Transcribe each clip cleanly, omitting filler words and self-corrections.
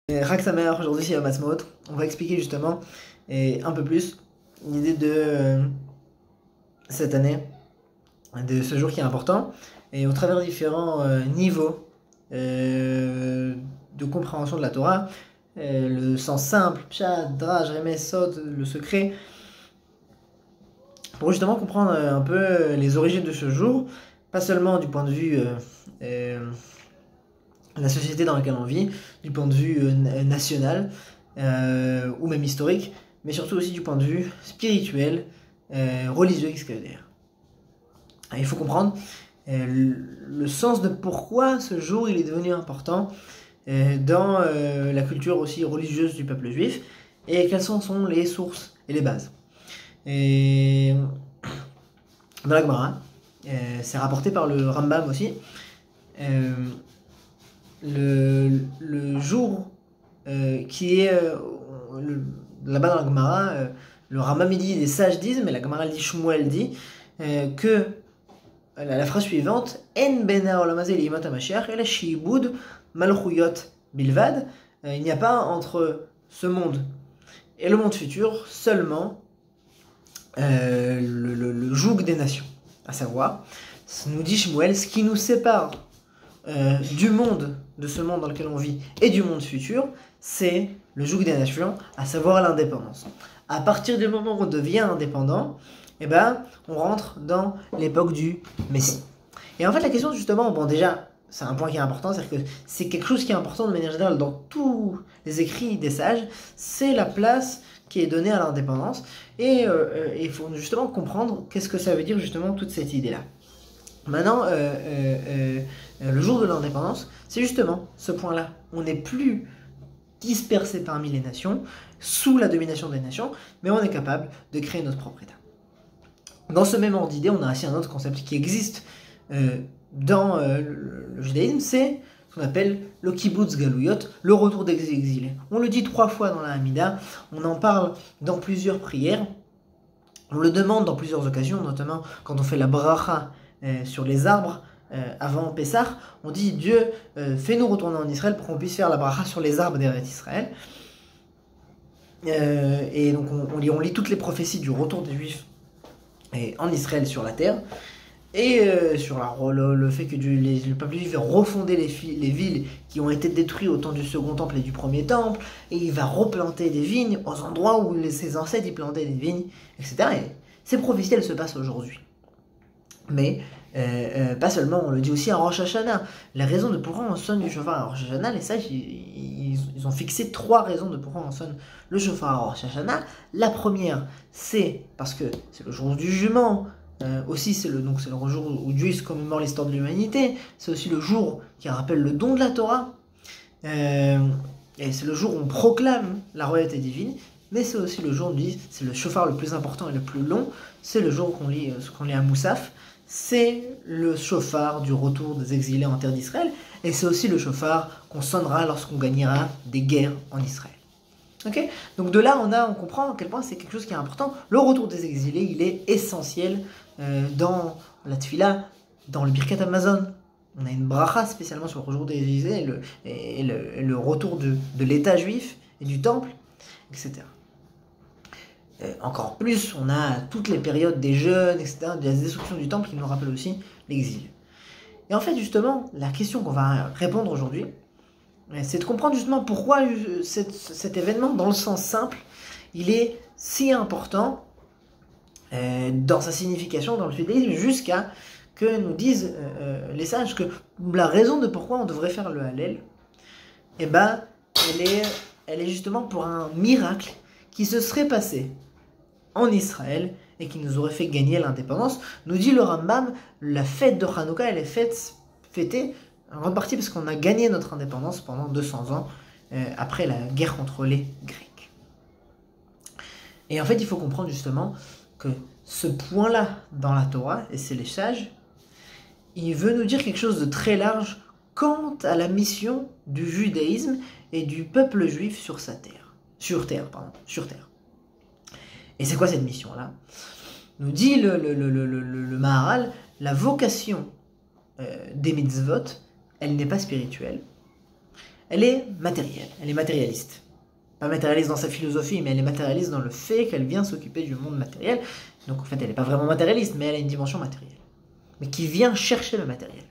Chag Sameach, aujourd'hui c'est Yom Ha'atzmaut. On va expliquer justement et un peu plus l'idée de cette année, de ce jour qui est important, et au travers différents niveaux de compréhension de la Torah, le sens simple, Pshat, Draj, Remes, Sod, le secret, pour justement comprendre un peu les origines de ce jour, pas seulement du point de vue la société dans laquelle on vit, du point de vue national ou même historique, mais surtout aussi du point de vue spirituel, religieux, qu'est-ce que ça veut dire. Il faut comprendre le sens de pourquoi ce jour il est devenu important dans la culture aussi religieuse du peuple juif, et quelles sont les sources et les bases. Et dans la Gemara, c'est rapporté par le Rambam aussi, le jour qui est là-bas dans la Gemara, le Rambam dit, les sages disent, mais la Gemara dit, Shmuel dit, que la phrase suivante, En ben ha'olam hazeh li'imot ha'mashiach ela shi'ibud malchuyot bilvad, il n'y a pas entre ce monde et le monde futur seulement le joug des nations, à savoir, nous dit Shmuel, ce qui nous sépare du monde, de ce monde dans lequel on vit, et du monde futur, c'est le joug des nations, à savoir l'indépendance. À partir du moment où on devient indépendant, eh ben, on rentre dans l'époque du Messie. Et en fait, la question, justement, bon, déjà, c'est un point qui est important, c'est-à-dire que c'est quelque chose qui est important de manière générale dans tous les écrits des sages, c'est la place qui est donnée à l'indépendance, et il faut justement comprendre qu'est-ce que ça veut dire, justement, toute cette idée-là. Maintenant, le jour de l'indépendance, c'est justement ce point-là. On n'est plus dispersé parmi les nations, sous la domination des nations, mais on est capable de créer notre propre État. Dans ce même ordre d'idée, on a aussi un autre concept qui existe dans le judaïsme, c'est ce qu'on appelle le kibbutz galuyot, le retour des exilés. On le dit 3 fois dans la Hamida, on en parle dans plusieurs prières, on le demande dans plusieurs occasions, notamment quand on fait la bracha sur les arbres, avant Pessah, on dit Dieu, fais-nous retourner en Israël pour qu'on puisse faire la bracha sur les arbres d'Eretz Israël. Et donc on lit toutes les prophéties du retour des Juifs en Israël sur la terre, et sur le fait que le peuple juif va refonder les villes qui ont été détruites au temps du second temple et du premier temple, et il va replanter des vignes aux endroits où ses ancêtres y plantaient des vignes, etc. Et ces prophéties, elles se passent aujourd'hui. Mais pas seulement, on le dit aussi à Rosh Hashanah. La raison de pourquoi on sonne du shofar à Rosh Hashanah, les sages, ils ont fixé 3 raisons de pourquoi on sonne le shofar à Rosh Hashanah. La première, c'est parce que c'est le jour du jugement. Aussi, c'est le jour où Dieu se commémore l'histoire de l'humanité. C'est aussi le jour qui rappelle le don de la Torah. Et c'est le jour où on proclame la royauté divine. Mais c'est aussi le jour où on dit, c'est le shofar le plus important et le plus long. C'est le jour qu'on lit à Moussaf. C'est le shofar du retour des exilés en terre d'Israël, et c'est aussi le shofar qu'on sonnera lorsqu'on gagnera des guerres en Israël. Okay, donc de là, on comprend à quel point c'est quelque chose qui est important. Le retour des exilés, il est essentiel dans la tefila, dans le Birkat Hamazon. On a une bracha spécialement sur le retour des exilés et le retour de l'État juif et du temple, etc. Encore plus, on a toutes les périodes des jeûnes, etc., de la destruction du temple qui nous rappellent aussi l'exil. Et en fait, justement, la question qu'on va répondre aujourd'hui, c'est de comprendre justement pourquoi cet événement, dans le sens simple, il est si important dans sa signification, dans le judaïsme, jusqu'à que nous disent les sages que la raison de pourquoi on devrait faire le Hallel, eh ben, elle est justement pour un miracle qui se serait passé en Israël et qui nous aurait fait gagner l'indépendance. Nous dit le Rambam, la fête de Hanouka, elle est fêtée en grande partie parce qu'on a gagné notre indépendance pendant 200 ans après la guerre contre les Grecs. Et en fait, il faut comprendre justement que ce point-là dans la Torah, et c'est les sages, il veut nous dire quelque chose de très large quant à la mission du judaïsme et du peuple juif sur terre. Et c'est quoi cette mission-là? Nous dit le Maharal, la vocation des mitzvot, elle n'est pas spirituelle, elle est matérielle, elle est matérialiste. Pas matérialiste dans sa philosophie, mais elle est matérialiste dans le fait qu'elle vient s'occuper du monde matériel. Donc en fait, elle n'est pas vraiment matérialiste, mais elle a une dimension matérielle. Mais qui vient chercher le matériel.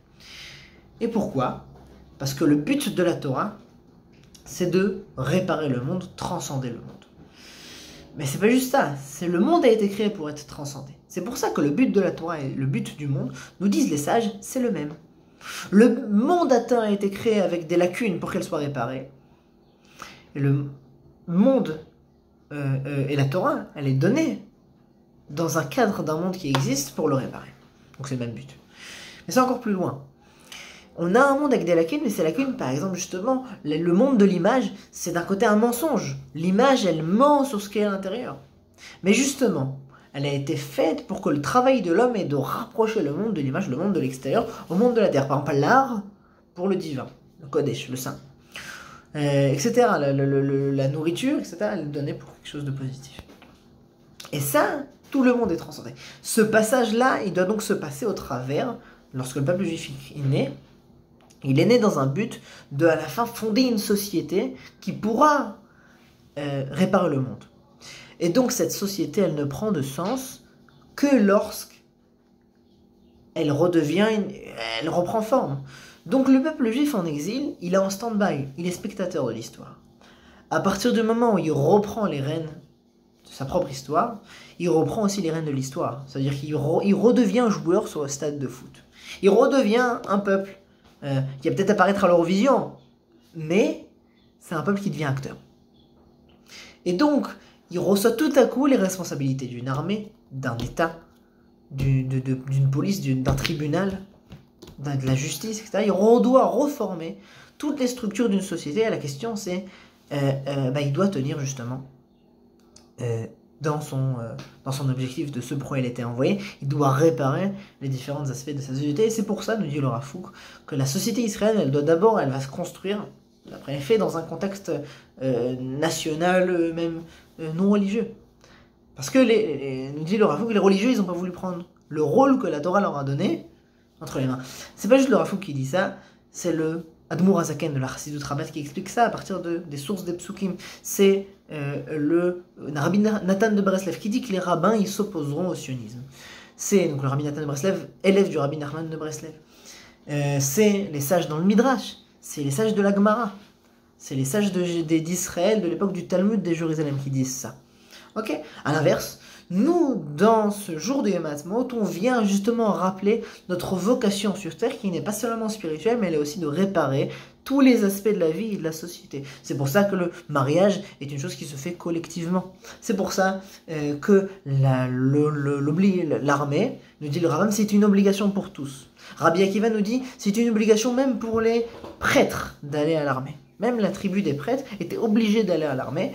Et pourquoi? Parce que le but de la Torah, c'est de réparer le monde, transcender le monde. Mais c'est pas juste ça, c'est le monde a été créé pour être transcendé. C'est pour ça que le but de la Torah et le but du monde, nous disent les sages, c'est le même. Le monde atteint a été créé avec des lacunes pour qu'elle soit réparée. Et le monde et la Torah, elle est donnée dans un cadre d'un monde qui existe pour le réparer. Donc c'est le même but. Mais c'est encore plus loin. On a un monde avec des lacunes, mais ces lacunes, par exemple, justement, le monde de l'image, c'est d'un côté un mensonge. L'image, elle ment sur ce qu'est à l'intérieur. Mais justement, elle a été faite pour que le travail de l'homme est de rapprocher le monde de l'image, le monde de l'extérieur, au monde de la terre. Par exemple, l'art pour le divin, le Kodesh, le saint. Etc. La nourriture, etc. Elle est donnée pour quelque chose de positif. Et ça, tout le monde est transcendé. Ce passage-là, il doit donc se passer au travers, lorsque le peuple juif est né, il est né dans un but de, à la fin, fonder une société qui pourra réparer le monde. Et donc cette société, elle ne prend de sens que lorsque elle reprend forme. Donc le peuple juif en exil, il est en stand-by, il est spectateur de l'histoire. À partir du moment où il reprend les rênes de sa propre histoire, il reprend aussi les rênes de l'histoire. C'est-à-dire qu'il redevient un joueur sur le stade de foot. Il redevient un peuple qui va peut-être apparaître à l'Eurovision, mais c'est un peuple qui devient acteur. Et donc, il reçoit tout à coup les responsabilités d'une armée, d'un État, d'une police, d'un tribunal, de la justice, etc. Il doit reformer toutes les structures d'une société. Et la question, c'est, il doit tenir justement dans son objectif de ce pourquoi il a été envoyé. Il doit réparer les différents aspects de sa société. Et c'est pour ça, nous dit le Rav Kook, que la société israélienne, elle va se construire, d'après les faits, dans un contexte national, même non religieux. Parce que, nous dit le Rav Kook, les religieux, ils n'ont pas voulu prendre le rôle que la Torah leur a donné entre les mains. C'est pas juste le Rav Kook qui dit ça, c'est le Admour Hazaken de la Chassidut Rabat qui explique ça à partir des sources des psukim. C'est le Rabbi Nathan de Breslev qui dit que les rabbins ils s'opposeront au sionisme. C'est donc le Rabbi Nathan de Breslev, élève du Rabbi Nachman de Breslev. C'est les sages dans le Midrash, c'est les sages de la Gemara, c'est les sages d'Israël de l'époque du Talmud des Jérusalem qui disent ça. Ok. À l'inverse, nous, dans ce jour de Yom Ha'atzmaut, on vient justement rappeler notre vocation sur Terre, qui n'est pas seulement spirituelle, mais elle est aussi de réparer tous les aspects de la vie et de la société. C'est pour ça que le mariage est une chose qui se fait collectivement. C'est pour ça que l'armée, nous dit le Rambam, c'est une obligation pour tous. Rabbi Akiva nous dit, c'est une obligation même pour les prêtres d'aller à l'armée. Même la tribu des prêtres était obligée d'aller à l'armée.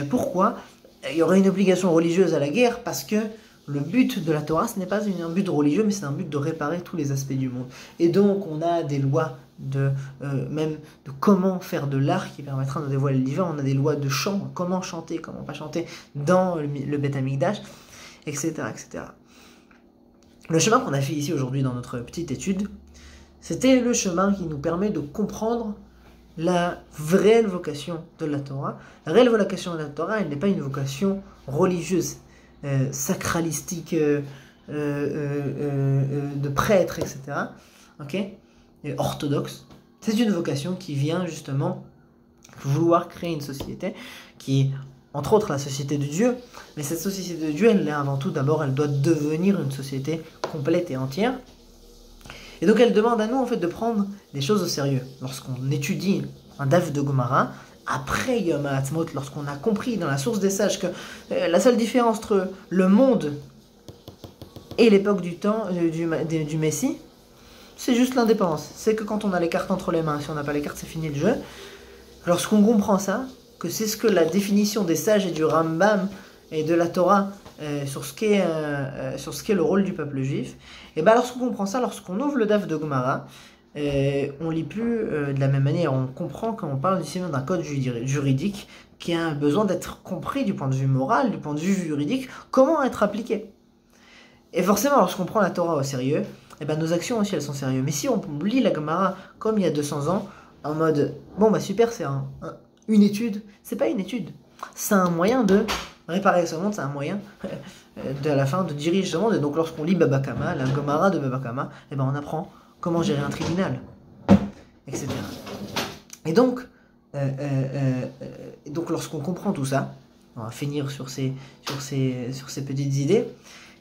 Pourquoi ? Il y aurait une obligation religieuse à la guerre parce que le but de la Torah, ce n'est pas un but religieux, mais c'est un but de réparer tous les aspects du monde. Et donc, on a des lois même de comment faire de l'art qui permettra de dévoiler le divin. On a des lois de chant, comment chanter, comment pas chanter dans le Beth Amikdash, etc., etc. Le chemin qu'on a fait ici aujourd'hui dans notre petite étude, c'était le chemin qui nous permet de comprendre la vraie vocation de la Torah. La réelle vocation de la Torah, elle n'est pas une vocation religieuse, sacralistique, de prêtre, etc. Ok, et orthodoxe. C'est une vocation qui vient justement vouloir créer une société qui est, entre autres, la société de Dieu. Mais cette société de Dieu, elle est avant tout, d'abord, elle doit devenir une société complète et entière. Et donc elle demande à nous en fait de prendre les choses au sérieux. Lorsqu'on étudie un daf de Gemara, après Yom Ha'atzmaut, lorsqu'on a compris dans la source des sages que la seule différence entre le monde et l'époque du Messie, c'est juste l'indépendance. C'est que quand on a les cartes entre les mains, si on n'a pas les cartes, c'est fini le jeu. Lorsqu'on comprend ça, que c'est ce que la définition des sages et du Rambam et de la Torah sur ce qu'est le rôle du peuple juif, et bien lorsqu'on comprend ça, lorsqu'on ouvre le daf de Gemara, on lit plus de la même manière, on comprend qu'on parle ici d'un code juridique qui a besoin d'être compris du point de vue moral, du point de vue juridique, comment être appliqué. Et forcément, lorsqu'on prend la Torah au sérieux, et ben nos actions aussi elles sont sérieuses. Mais si on lit la Gemara comme il y a 200 ans, en mode, bon bah super, c'est une étude. C'est pas une étude, c'est un moyen de réparer ce monde, c'est un moyen de, à la fin de diriger ce monde. Et donc lorsqu'on lit Baba Kama, la Gomara de Baba Kama, eh ben on apprend comment gérer un tribunal, etc. Et donc, lorsqu'on comprend tout ça, on va finir sur ces petites idées.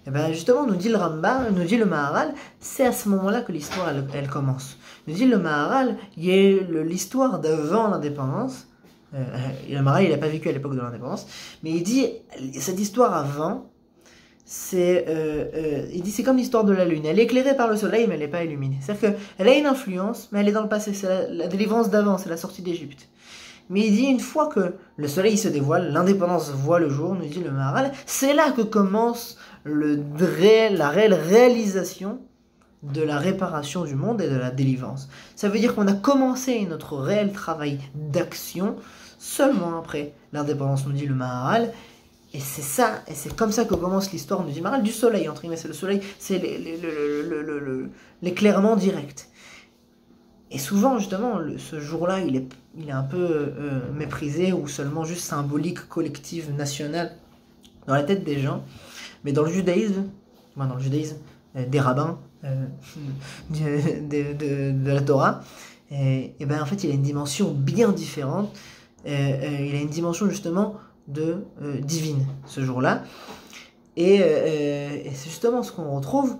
Et ben justement, nous dit le Rambam, nous dit le Maharal, c'est à ce moment-là que l'histoire elle commence. Nous dit le Maharal, il y a l'histoire d'avant l'indépendance. Le Maharal, il n'a pas vécu à l'époque de l'indépendance, mais il dit cette histoire avant, il dit c'est comme l'histoire de la lune. Elle est éclairée par le soleil, mais elle n'est pas illuminée. C'est-à-dire qu'elle a une influence, mais elle est dans le passé. C'est la délivrance d'avant, c'est la sortie d'Égypte. Mais il dit une fois que le soleil se dévoile, l'indépendance voit le jour, nous dit le Maharal, c'est là que commence la réelle réalisation de la réparation du monde et de la délivrance. Ça veut dire qu'on a commencé notre réel travail d'action seulement après l'indépendance, nous dit le Maharal. Et c'est ça, et c'est comme ça que commence l'histoire, nous dit le Maharal, du soleil, entre guillemets. C'est le soleil, c'est l'éclairement direct. Et souvent, justement, ce jour-là, il est un peu méprisé ou seulement juste symbolique, collective, nationale dans la tête des gens. Mais dans le judaïsme, des rabbins, de la Torah, et ben en fait, il a une dimension bien différente. Il a une dimension justement divine ce jour-là. Et c'est justement ce qu'on retrouve.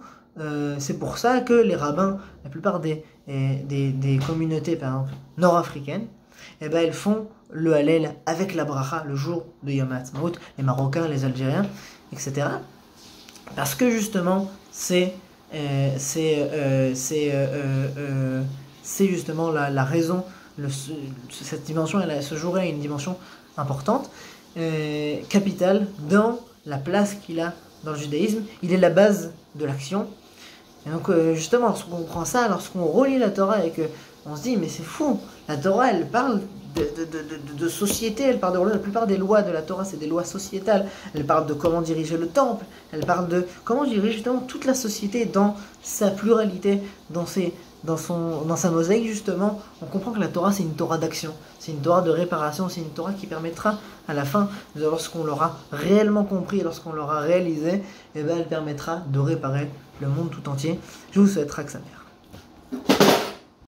C'est pour ça que les rabbins, la plupart des communautés, par exemple, nord-africaines, eh ben, elles font le Hallel avec la bracha le jour de Yom HaAtzmaut, les Marocains, les Algériens, etc. Parce que justement, c'est justement la raison, cette dimension, ce jour-là a une dimension importante, capitale dans la place qu'il a dans le judaïsme. Il est la base de l'action. Et donc justement, lorsqu'on comprend ça, lorsqu'on relit la Torah et qu'on se dit mais c'est fou, la Torah elle parle de société, elle parle de la plupart des lois de la Torah, c'est des lois sociétales. Elle parle de comment diriger le temple, elle parle de comment diriger justement toute la société dans sa pluralité, dans sa mosaïque justement. On comprend que la Torah c'est une Torah d'action, c'est une Torah de réparation, c'est une Torah qui permettra à la fin, lorsqu'on l'aura réellement compris, lorsqu'on l'aura réalisé, eh ben, elle permettra de réparer le monde tout entier. Je vous souhaite Chag Sameach.